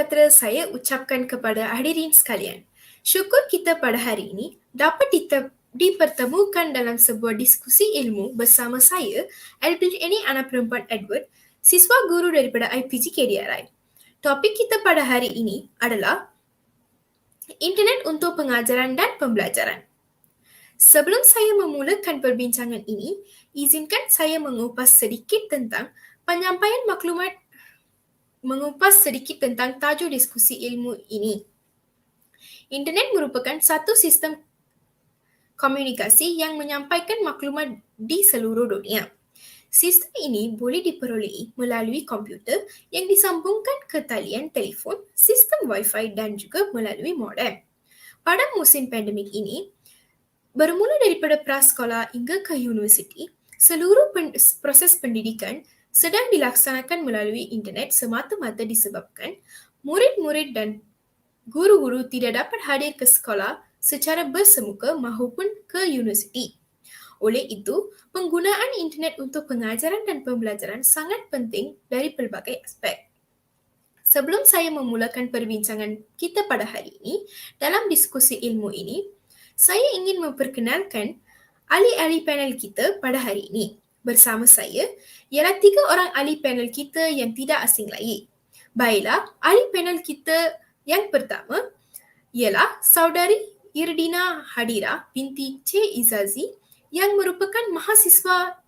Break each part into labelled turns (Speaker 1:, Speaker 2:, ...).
Speaker 1: sejahtera saya ucapkan kepada hadirin sekalian. Syukur kita pada hari ini dapat dipertemukan dalam sebuah diskusi ilmu bersama saya, Elbriny anak perempuan Edward, siswa guru daripada IPG KDRI. Topik kita pada hari ini adalah Internet untuk pengajaran dan pembelajaran. Sebelum saya memulakan perbincangan ini, izinkan saya mengupas sedikit tentang tajuk diskusi ilmu ini. Internet merupakan satu sistem komunikasi yang menyampaikan maklumat di seluruh dunia. Sistem ini boleh diperolehi melalui komputer yang disambungkan ke talian telefon, sistem Wi-Fi dan juga melalui modem. Pada musim pandemik ini, bermula daripada prasekolah hingga ke universiti, seluruh proses pendidikan sedang dilaksanakan melalui internet semata-mata disebabkan murid-murid dan guru-guru tidak dapat hadir ke sekolah secara bersemuka maupun ke universiti. Oleh itu, penggunaan internet untuk pengajaran dan pembelajaran sangat penting dari pelbagai aspek. Sebelum saya memulakan perbincangan kita pada hari ini, dalam diskusi ilmu ini, saya ingin memperkenalkan ahli-ahli panel kita pada hari ini. Bersama saya ialah 3 orang ahli panel kita yang tidak asing lagi. Baiklah, ahli panel kita yang pertama ialah Saudari Irdina Hadira binti C. Izazi yang merupakan mahasiswa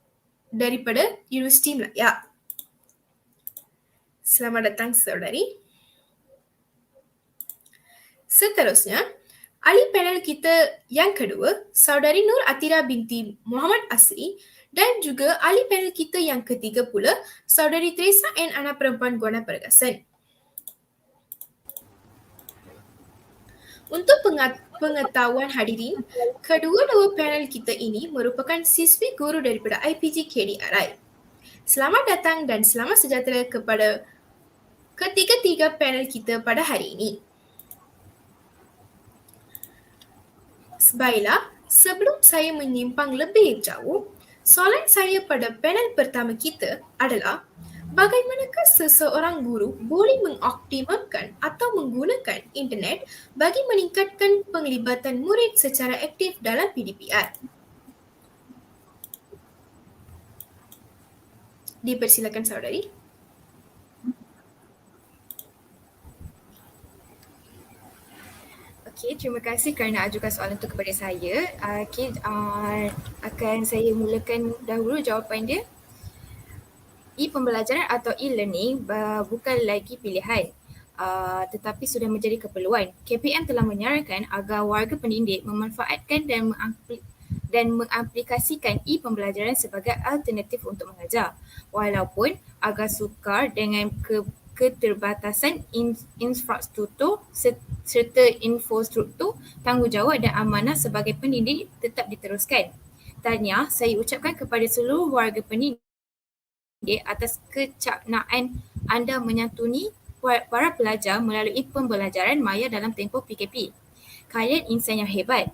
Speaker 1: daripada Universiti Melaya. Selamat datang, Saudari. Seterusnya, ahli panel kita yang kedua, Saudari Nur Atira binti Muhammad Asri dan juga ahli panel kita yang ketiga pula, Saudari Teresa N. anak perempuan Guana Pergasan. Untuk pengetahuan hadirin, kedua-dua panel kita ini merupakan siswi guru daripada IPG KDRI. Selamat datang dan selamat sejahtera kepada ketiga-tiga panel kita pada hari ini. Baiklah, sebelum saya menyimpang lebih jauh, soalan saya pada panel pertama kita adalah bagaimanakah seseorang guru boleh mengoptimumkan atau menggunakan internet bagi meningkatkan penglibatan murid secara aktif dalam PDPR? Dipersilakan, Saudari.
Speaker 2: Okey, terima kasih kerana ajukan soalan itu kepada saya. Akan saya mulakan dahulu jawapan dia. E-pembelajaran atau e-learning bukan lagi pilihan, tetapi sudah menjadi keperluan. KPM telah menyarankan agar warga pendidik memanfaatkan dan mengaplikasikan e-pembelajaran sebagai alternatif untuk mengajar, walaupun agak sukar dengan keterbatasan infrastruktur serta infrastruktur, tanggungjawab dan amanah sebagai pendidik tetap diteruskan. Tahniah saya ucapkan kepada seluruh warga pendidik atas kecaknaan anda menyantuni para pelajar melalui pembelajaran maya dalam tempoh PKP. Kalian insan yang hebat.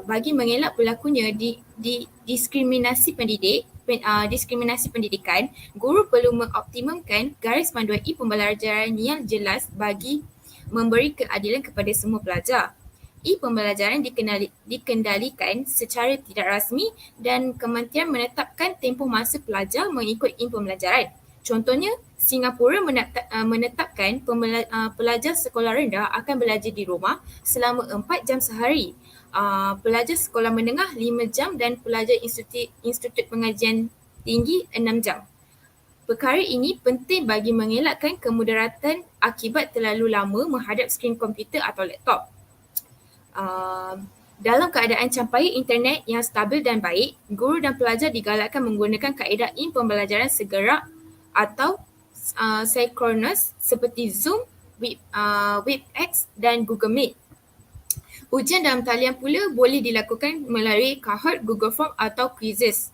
Speaker 2: Bagi mengelak berlakunya diskriminasi pendidikan, guru perlu mengoptimumkan garis panduan e-pembelajaran yang jelas bagi memberi keadilan kepada semua pelajar. E-pembelajaran dikendalikan secara tidak rasmi dan kementerian menetapkan tempoh masa pelajar mengikut e-pembelajaran. Contohnya, Singapura menetapkan pelajar sekolah rendah akan belajar di rumah selama 4 jam sehari, pelajar sekolah menengah 5 jam dan pelajar institut pengajian tinggi 6 jam. Perkara ini penting bagi mengelakkan kemudaratan akibat terlalu lama menghadap skrin komputer atau laptop. Dalam keadaan campaian internet yang stabil dan baik, guru dan pelajar digalakkan menggunakan kaedah pembelajaran segera atau synchronous seperti Zoom, WebEx dan Google Meet. Ujian dalam talian pula boleh dilakukan melalui Kahoot, Google Form atau quizzes.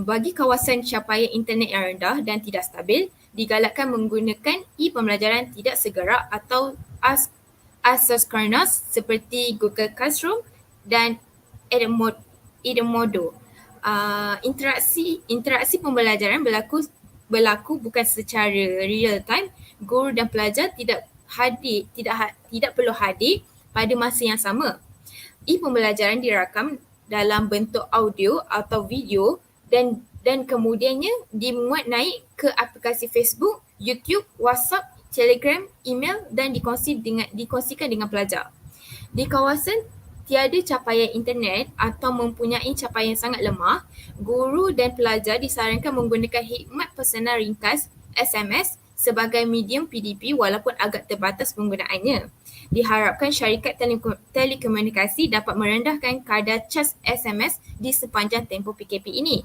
Speaker 2: Bagi kawasan capaian internet yang rendah dan tidak stabil, digalakkan menggunakan e-pembelajaran tidak segera atau asynchronous seperti Google Classroom dan Edmodo. Interaksi pembelajaran berlaku berlaku bukan secara real time, guru dan pelajar tidak perlu hadir pada masa yang sama. E-pembelajaran dirakam dalam bentuk audio atau video dan kemudiannya dimuat naik ke aplikasi Facebook, YouTube, WhatsApp, Telegram, email dan dikongsikan dengan pelajar. Di kawasan tiada capaian internet atau mempunyai capaian sangat lemah, guru dan pelajar disarankan menggunakan khidmat personal ringkas SMS sebagai medium PDP walaupun agak terbatas penggunaannya. Diharapkan syarikat telekomunikasi dapat merendahkan kadar cas SMS di sepanjang tempoh PKP ini.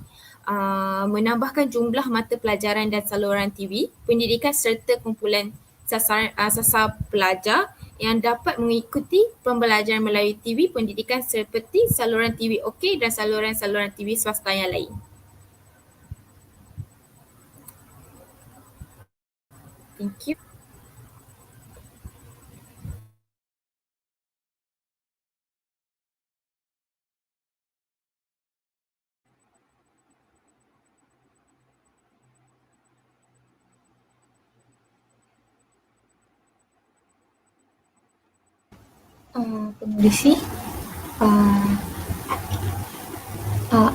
Speaker 2: Menambahkan jumlah mata pelajaran dan saluran TV, pendidikan serta kumpulan sasar pelajar yang dapat mengikuti pembelajaran melalui TV pendidikan seperti saluran TV OK dan saluran-saluran TV swasta yang lain. Thank you.
Speaker 3: Pengurusi,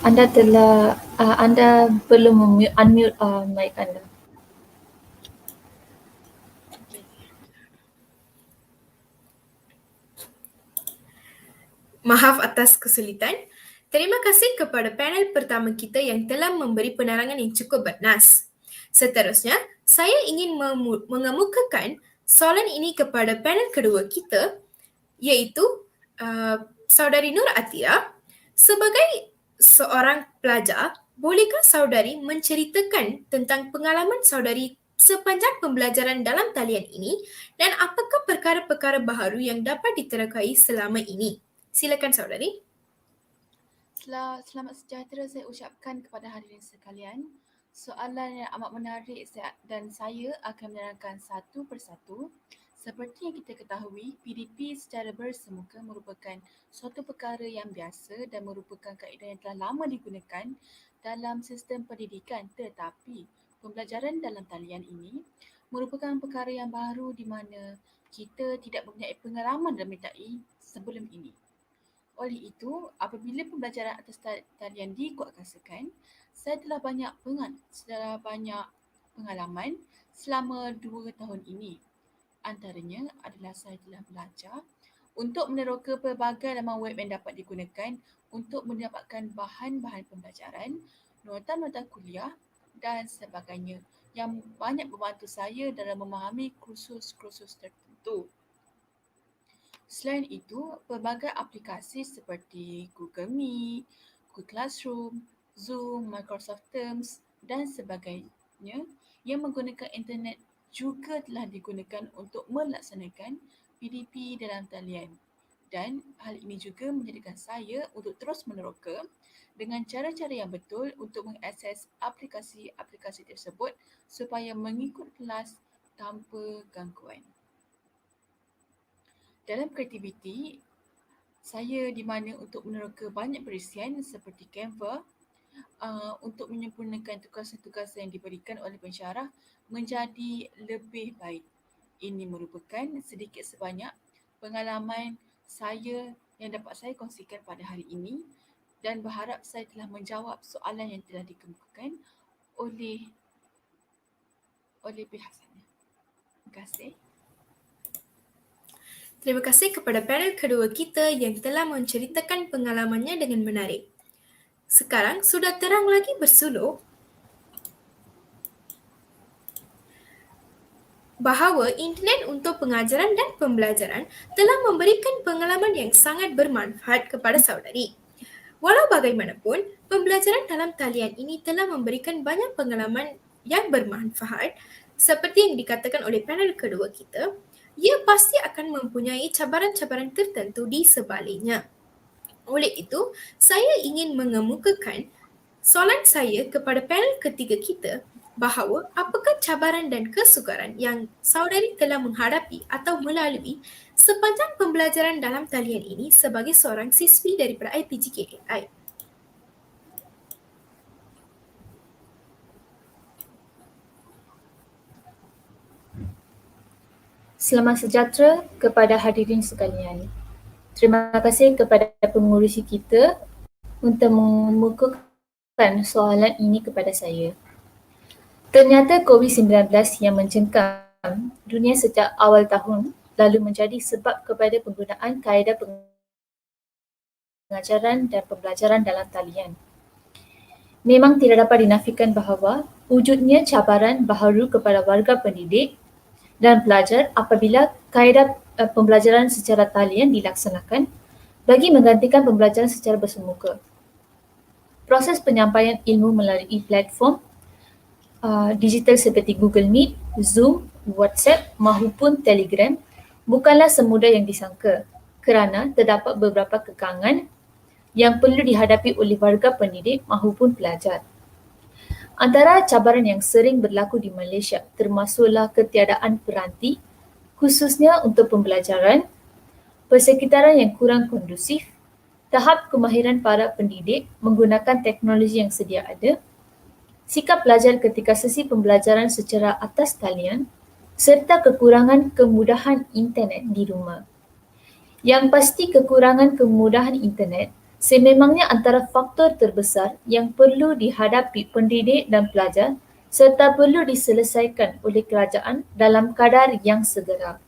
Speaker 3: anda belum unmute mic anda.
Speaker 1: Maaf atas kesulitan. Terima kasih kepada panel pertama kita yang telah memberi penerangan yang cukup bernas. Seterusnya, saya ingin mengemukakan soalan ini kepada panel kedua kita, iaitu Saudari Nur Atira. Sebagai seorang pelajar, bolehkah saudari menceritakan tentang pengalaman saudari sepanjang pembelajaran dalam talian ini dan apakah perkara-perkara baharu yang dapat diterokai selama ini? Silakan saudari.
Speaker 4: Selamat sejahtera saya ucapkan kepada hadirin sekalian. Soalan yang amat menarik dan saya akan menerangkan satu persatu. Seperti yang kita ketahui, PDP secara bersemuka merupakan suatu perkara yang biasa dan merupakan kaedah yang telah lama digunakan dalam sistem pendidikan, tetapi pembelajaran dalam talian ini merupakan perkara yang baru di mana kita tidak mempunyai pengalaman dalam menyertai sebelum ini. Oleh itu, apabila pembelajaran atas talian dikuatkuasakan, saya telah banyak pengalaman selama 2 tahun ini. Antaranya adalah saya telah belajar untuk meneroka pelbagai laman web yang dapat digunakan untuk mendapatkan bahan-bahan pembelajaran, nota-nota kuliah dan sebagainya yang banyak membantu saya dalam memahami kursus-kursus tertentu. Selain itu, pelbagai aplikasi seperti Google Meet, Google Classroom, Zoom, Microsoft Teams dan sebagainya yang menggunakan internet juga telah digunakan untuk melaksanakan PDP dalam talian. Dan hal ini juga menjadikan saya untuk terus meneroka dengan cara-cara yang betul untuk mengakses aplikasi-aplikasi tersebut supaya mengikut kelas tanpa gangguan. Dalam kreativiti, saya di mana untuk meneroka banyak perisian seperti Canva untuk menyempurnakan tugasan-tugasan yang diberikan oleh pensyarah menjadi lebih baik. Ini merupakan sedikit sebanyak pengalaman saya yang dapat saya kongsikan pada hari ini dan berharap saya telah menjawab soalan yang telah dikemukakan oleh pihak sana. Terima kasih.
Speaker 1: Terima kasih kepada panel kedua kita yang telah menceritakan pengalamannya dengan menarik. Sekarang sudah terang lagi bersuluh bahawa internet untuk pengajaran dan pembelajaran telah memberikan pengalaman yang sangat bermanfaat kepada saudari. Walau bagaimanapun, pembelajaran dalam talian ini telah memberikan banyak pengalaman yang bermanfaat seperti yang dikatakan oleh panel kedua kita. Ia pasti akan mempunyai cabaran-cabaran tertentu di sebaliknya. Oleh itu, saya ingin mengemukakan soalan saya kepada panel ketiga kita bahawa apakah cabaran dan kesukaran yang saudari telah menghadapi atau melalui sepanjang pembelajaran dalam talian ini sebagai seorang siswi daripada IPGKAI.
Speaker 3: Selamat sejahtera kepada hadirin sekalian. Terima kasih kepada pengurusi kita untuk mengemukakan soalan ini kepada saya. Ternyata COVID-19 yang mencengkam dunia sejak awal tahun lalu menjadi sebab kepada penggunaan kaedah pengajaran dan pembelajaran dalam talian. Memang tidak dapat dinafikan bahawa wujudnya cabaran baharu kepada warga pendidik dan pelajar apabila kaedah pembelajaran secara talian dilaksanakan bagi menggantikan pembelajaran secara bersemuka. Proses penyampaian ilmu melalui platform digital seperti Google Meet, Zoom, WhatsApp maupun Telegram bukanlah semudah yang disangka kerana terdapat beberapa kekangan yang perlu dihadapi oleh warga pendidik maupun pelajar. Antara cabaran yang sering berlaku di Malaysia termasuklah ketiadaan peranti khususnya untuk pembelajaran, persekitaran yang kurang kondusif, tahap kemahiran para pendidik menggunakan teknologi yang sedia ada, sikap pelajar ketika sesi pembelajaran secara atas talian, serta kekurangan kemudahan internet di rumah. Yang pasti kekurangan kemudahan internet sememangnya antara faktor terbesar yang perlu dihadapi pendidik dan pelajar serta perlu diselesaikan oleh kerajaan dalam kadar yang segera.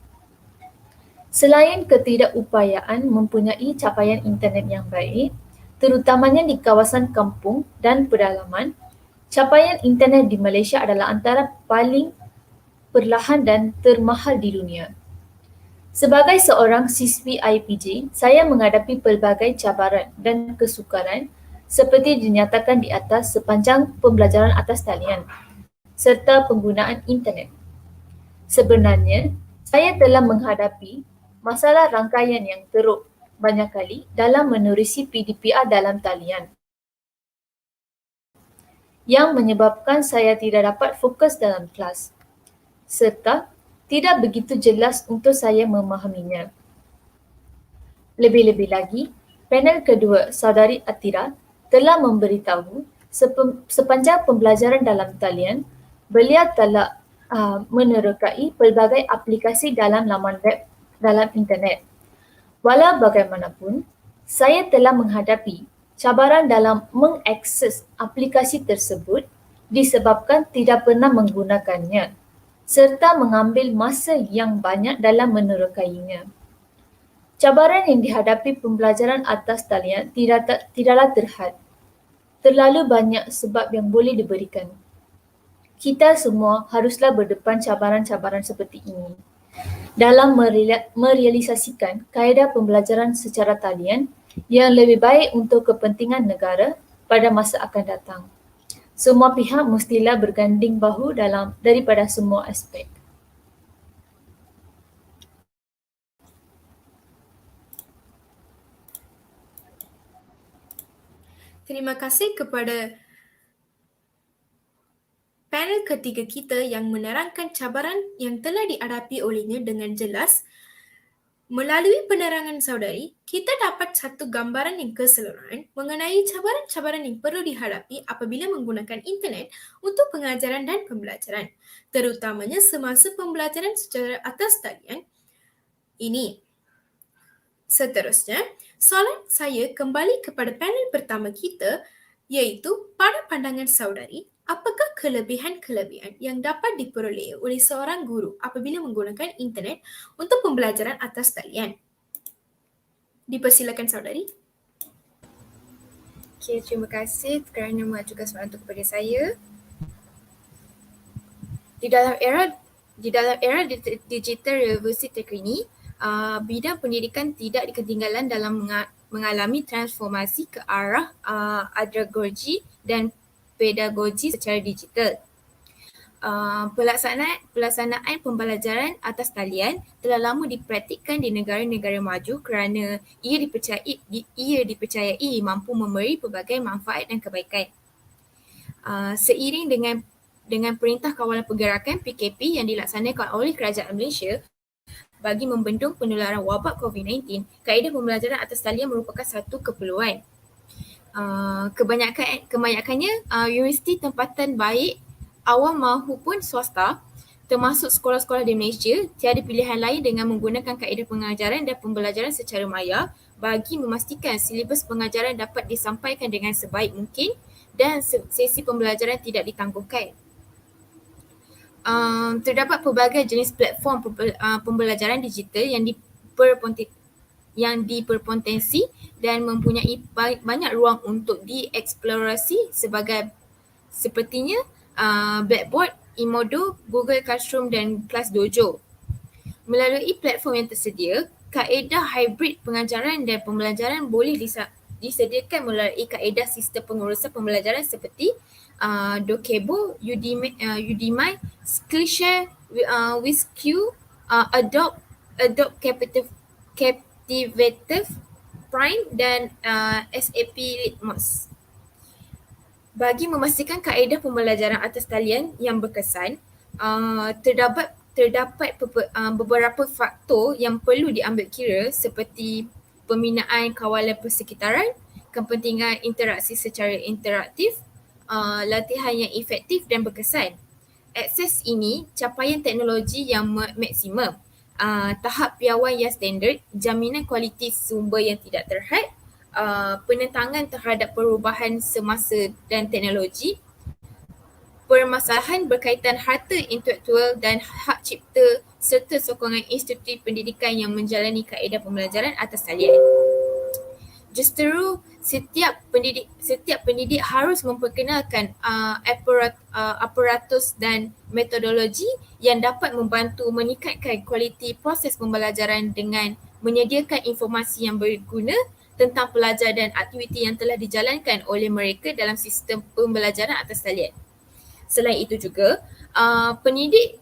Speaker 3: Selain ketidakupayaan mempunyai capaian internet yang baik, terutamanya di kawasan kampung dan pedalaman, capaian internet di Malaysia adalah antara paling perlahan dan termahal di dunia. Sebagai seorang siswi IPJ, saya menghadapi pelbagai cabaran dan kesukaran seperti dinyatakan di atas sepanjang pembelajaran atas talian serta penggunaan internet. Sebenarnya, saya telah menghadapi masalah rangkaian yang teruk banyak kali dalam menerusi PDPR dalam talian yang menyebabkan saya tidak dapat fokus dalam kelas serta tidak begitu jelas untuk saya memahaminya. Lebih-lebih lagi, panel kedua saudari Atira telah memberitahu sepanjang pembelajaran dalam talian, beliau telah menerokai pelbagai aplikasi dalam laman web dalam internet. Walau bagaimanapun, saya telah menghadapi cabaran dalam mengakses aplikasi tersebut disebabkan tidak pernah menggunakannya serta mengambil masa yang banyak dalam menerokainya. Cabaran yang dihadapi pembelajaran atas talian tidaklah terhad. Terlalu banyak sebab yang boleh diberikan. Kita semua haruslah berdepan cabaran-cabaran seperti ini dalam merealisasikan kaedah pembelajaran secara talian yang lebih baik untuk kepentingan negara pada masa akan datang. Semua pihak mestilah berganding bahu daripada semua aspek.
Speaker 1: Terima kasih kepada panel ketiga kita yang menerangkan cabaran yang telah dihadapi olehnya dengan jelas. Melalui penerangan saudari, kita dapat satu gambaran yang keseluruhan mengenai cabaran-cabaran yang perlu dihadapi apabila menggunakan internet untuk pengajaran dan pembelajaran, terutamanya semasa pembelajaran secara atas talian ini. Seterusnya, soalan saya kembali kepada panel pertama kita, iaitu pada pandangan saudari, apakah kelebihan-kelebihan yang dapat diperoleh oleh seorang guru apabila menggunakan internet untuk pembelajaran atas talian? Dipersilakan saudari.
Speaker 2: Okay, terima kasih kerana mengajukan soalan itu kepada saya. Di dalam era digital revolusi terkini, bidang pendidikan tidak ketinggalan dalam mengalami transformasi ke arah andragogi dan pedagogi secara digital. Pelaksanaan pembelajaran atas talian telah lama dipraktikkan di negara-negara maju kerana ia dipercayai mampu memberi pelbagai manfaat dan kebaikan. Seiring dengan Perintah Kawalan Pergerakan PKP yang dilaksanakan oleh Kerajaan Malaysia bagi membendung penularan wabak COVID-19, kaedah pembelajaran atas talian merupakan satu keperluan. Kebanyakannya universiti tempatan baik awam maupun swasta termasuk sekolah-sekolah di Malaysia, tiada pilihan lain dengan menggunakan kaedah pengajaran dan pembelajaran secara maya bagi memastikan silibus pengajaran dapat disampaikan dengan sebaik mungkin dan sesi pembelajaran tidak ditangguhkan. Terdapat pelbagai jenis platform pembelajaran digital yang diperpotensi dan mempunyai banyak ruang untuk dieksplorasi sepertinya Blackboard, Edmodo, Google Classroom dan ClassDojo. Melalui platform yang tersedia, kaedah hybrid pengajaran dan pembelajaran boleh disediakan melalui kaedah sistem pengurusan pembelajaran seperti Docebo, Udemy, Skillshare, WizQ, Adobe Captivative Prime dan SAP Litmus. Bagi memastikan kaedah pembelajaran atas talian yang berkesan, terdapat beberapa faktor yang perlu diambil kira seperti pembinaan kawalan persekitaran, kepentingan interaksi secara interaktif, latihan yang efektif dan berkesan. Akses ini capaian teknologi yang maksimum, tahap piawai yang standard, jaminan kualiti sumber yang tidak terhad, penentangan terhadap perubahan semasa dan teknologi, permasalahan berkaitan harta intelektual dan hak cipta serta sokongan institusi pendidikan yang menjalani kaedah pembelajaran atas talian. Justeru, setiap pendidik harus memperkenalkan aparatus dan metodologi yang dapat membantu meningkatkan kualiti proses pembelajaran dengan menyediakan informasi yang berguna tentang pelajar dan aktiviti yang telah dijalankan oleh mereka dalam sistem pembelajaran atas talian. Selain itu juga, pendidik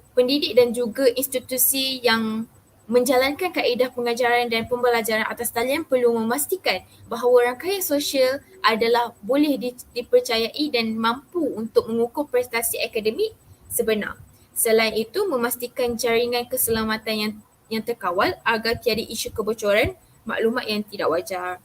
Speaker 2: dan juga institusi yang menjalankan kaedah pengajaran dan pembelajaran atas talian perlu memastikan bahawa rangkaian sosial adalah boleh dipercayai dan mampu untuk mengukur prestasi akademik sebenar. Selain itu, memastikan jaringan keselamatan yang terkawal agar tiada isu kebocoran maklumat yang tidak wajar.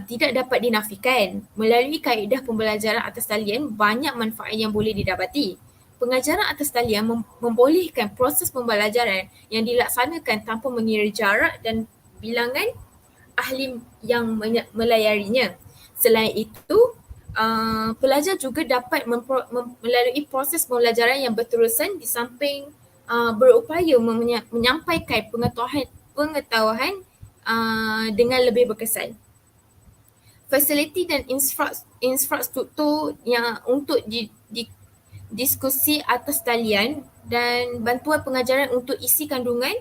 Speaker 2: Tidak dapat dinafikan, melalui kaedah pembelajaran atas talian banyak manfaat yang boleh didapati. Pengajaran atas talian membolehkan proses pembelajaran yang dilaksanakan tanpa mengira jarak dan bilangan ahli yang melayarinya. Selain itu, pelajar juga dapat melalui proses pembelajaran yang berterusan di samping berupaya menyampaikan pengetahuan dengan lebih berkesan. Fasiliti dan infrastruktur yang untuk diskusi atas talian dan bantuan pengajaran untuk isi kandungan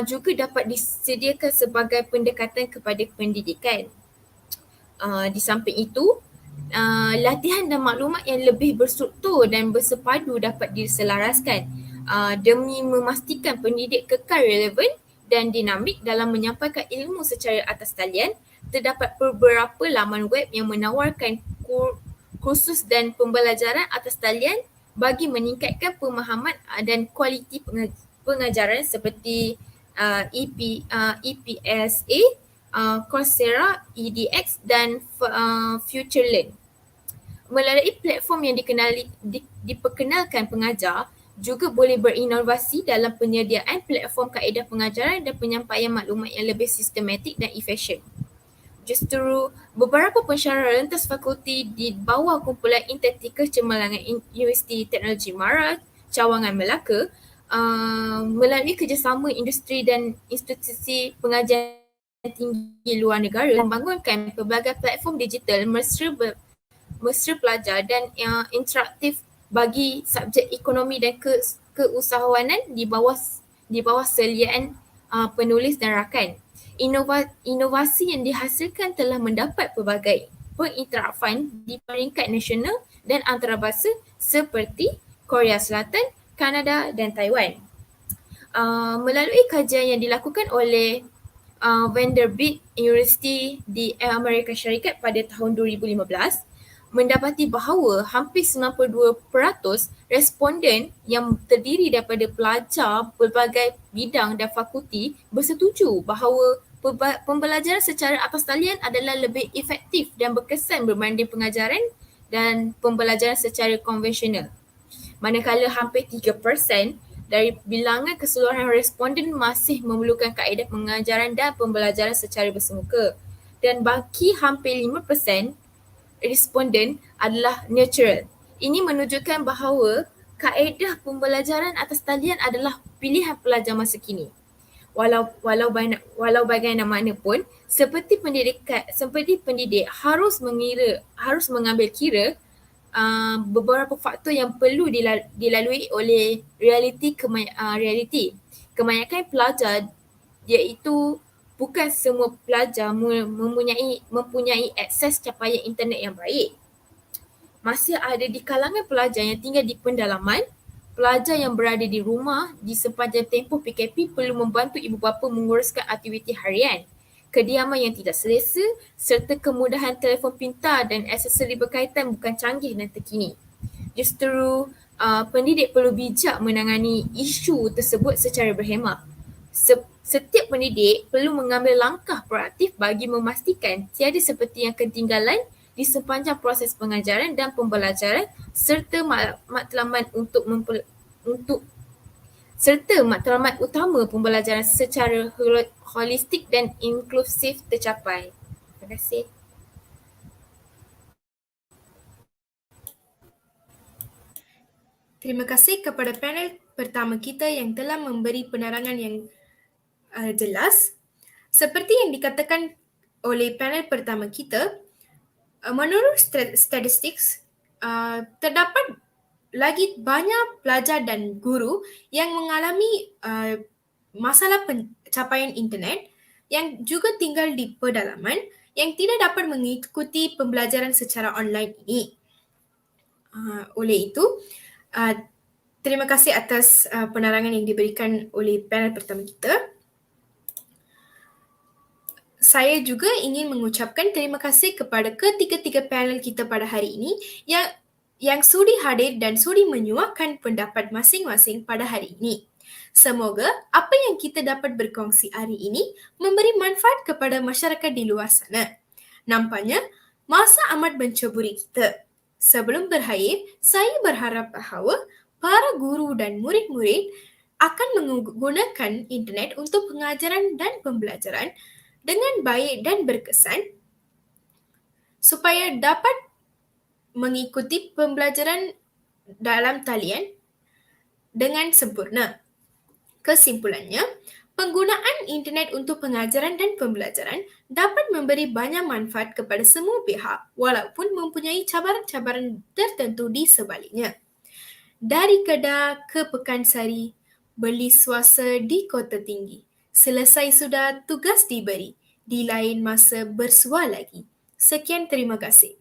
Speaker 2: juga dapat disediakan sebagai pendekatan kepada pendidikan. Di samping itu, latihan dan maklumat yang lebih berstruktur dan bersepadu dapat diselaraskan demi memastikan pendidik kekal relevan dan dinamik dalam menyampaikan ilmu secara atas talian. Terdapat beberapa laman web yang menawarkan kursus dan pembelajaran atas talian bagi meningkatkan pemahaman dan kualiti pengajaran seperti EPSA, Coursera, edX dan FutureLearn. Melalui platform yang diperkenalkan pengajar juga boleh berinovasi dalam penyediaan platform kaedah pengajaran dan penyampaian maklumat yang lebih sistematik dan efisien. Justeru, beberapa pensyarah rentas fakulti di bawah kumpulan Intertika Cemerlangan Universiti Teknologi Mara, Cawangan, Melaka, melalui kerjasama industri dan institusi pengajian tinggi luar negara membangunkan pelbagai platform digital mesra pelajar dan interaktif bagi subjek ekonomi dan keusahawanan di bawah seliaan penulis dan rakan. Inovasi yang dihasilkan telah mendapat pelbagai pengiktirafan di peringkat nasional dan antarabangsa seperti Korea Selatan, Kanada dan Taiwan. Melalui kajian yang dilakukan oleh Vanderbilt University di Amerika Syarikat pada tahun 2015, mendapati bahawa hampir 92% responden yang terdiri daripada pelajar pelbagai bidang dan fakulti bersetuju bahawa pembelajaran secara atas talian adalah lebih efektif dan berkesan berbanding pengajaran dan pembelajaran secara konvensional. manakala hampir 3% dari bilangan keseluruhan responden masih memerlukan kaedah pengajaran dan pembelajaran secara bersemuka, dan bagi hampir 5% responden adalah neutral. Ini menunjukkan bahawa kaedah pembelajaran atas talian adalah pilihan pelajar masa kini. Walau bagaimanapun, seperti pendidik harus mengambil kira beberapa faktor yang perlu dilalui oleh realiti. Kebanyakan pelajar, iaitu bukan semua pelajar mempunyai akses capaian internet yang baik. Masih ada di kalangan pelajar yang tinggal di pedalaman, pelajar yang berada di rumah di sepanjang tempoh PKP perlu membantu ibu bapa menguruskan aktiviti harian. Kediaman yang tidak selesa serta kemudahan telefon pintar dan aksesori berkaitan bukan canggih dan terkini. Justru pendidik perlu bijak menangani isu tersebut secara berhemah. Setiap pendidik perlu mengambil langkah proaktif bagi memastikan tiada seperti yang ketinggalan di sepanjang proses pengajaran dan pembelajaran serta matlamat utama pembelajaran secara holistik dan inklusif tercapai. Terima kasih.
Speaker 1: Terima kasih kepada panel pertama kita yang telah memberi penerangan yang jelas. Seperti yang dikatakan oleh panel pertama kita, menurut statistik, terdapat lagi banyak pelajar dan guru yang mengalami masalah pencapaian internet yang juga tinggal di pedalaman yang tidak dapat mengikuti pembelajaran secara online ini. Oleh itu, terima kasih atas penerangan yang diberikan oleh panel pertama kita. Saya juga ingin mengucapkan terima kasih kepada ketiga-tiga panel kita pada hari ini yang sudi hadir dan sudi menyuarakan pendapat masing-masing pada hari ini. Semoga apa yang kita dapat berkongsi hari ini memberi manfaat kepada masyarakat di luar sana. Nampaknya masa amat menceburi kita. Sebelum berakhir, saya berharap bahawa para guru dan murid-murid akan menggunakan internet untuk pengajaran dan pembelajaran dengan baik dan berkesan supaya dapat mengikuti pembelajaran dalam talian dengan sempurna. Kesimpulannya, penggunaan internet untuk pengajaran dan pembelajaran dapat memberi banyak manfaat kepada semua pihak walaupun mempunyai cabaran-cabaran tertentu di sebaliknya. Dari Kedah ke Pekansari, beli swasta di Kota Tinggi. Selesai sudah tugas diberi, di lain masa bersua lagi. Sekian, terima kasih.